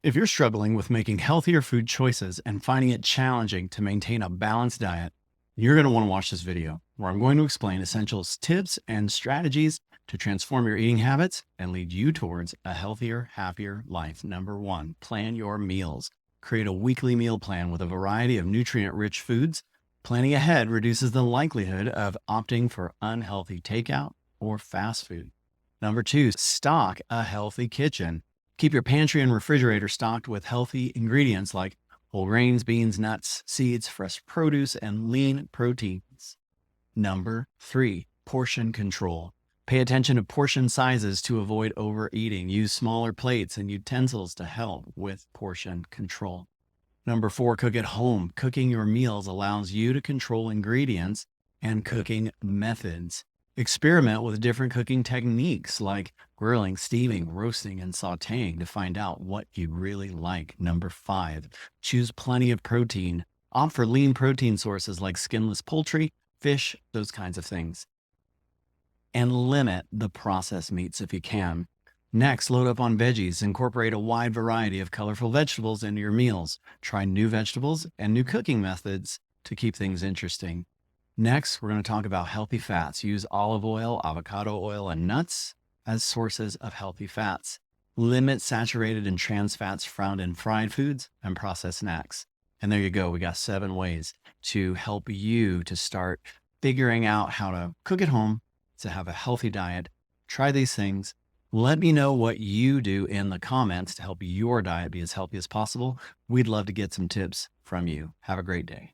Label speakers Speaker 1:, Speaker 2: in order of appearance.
Speaker 1: If you're struggling with making healthier food choices and finding it challenging to maintain a balanced diet, you're going to want to watch this video where I'm going to explain essentials, tips, and strategies to transform your eating habits and lead you towards a healthier, happier life. Number one, plan your meals. Create a weekly meal plan with a variety of nutrient-rich foods. Planning ahead reduces the likelihood of opting for unhealthy takeout or fast food. Number two, stock a healthy kitchen. Keep your pantry and refrigerator stocked with healthy ingredients like whole grains, beans, nuts, seeds, fresh produce, and lean proteins. Number three, portion control. Pay attention to portion sizes to avoid overeating. Use smaller plates and utensils to help with portion control. Number four, cook at home. Cooking your meals allows you to control ingredients and cooking methods. Experiment with different cooking techniques like grilling, steaming, roasting, and sauteing to find out what you really like. Number five, choose plenty of protein. Opt for lean protein sources like skinless poultry, fish, those kinds of things. And limit the processed meats if you can. Next, load up on veggies. Incorporate a wide variety of colorful vegetables into your meals. Try new vegetables and new cooking methods to keep things interesting. Next, we're going to talk about healthy fats. Use olive oil, avocado oil, and nuts as sources of healthy fats. Limit saturated and trans fats found in fried foods and processed snacks. And there you go. We got 7 ways to help you to start figuring out how to cook at home, to have a healthy diet. Try these things. Let me know what you do in the comments to help your diet be as healthy as possible. We'd love to get some tips from you. Have a great day.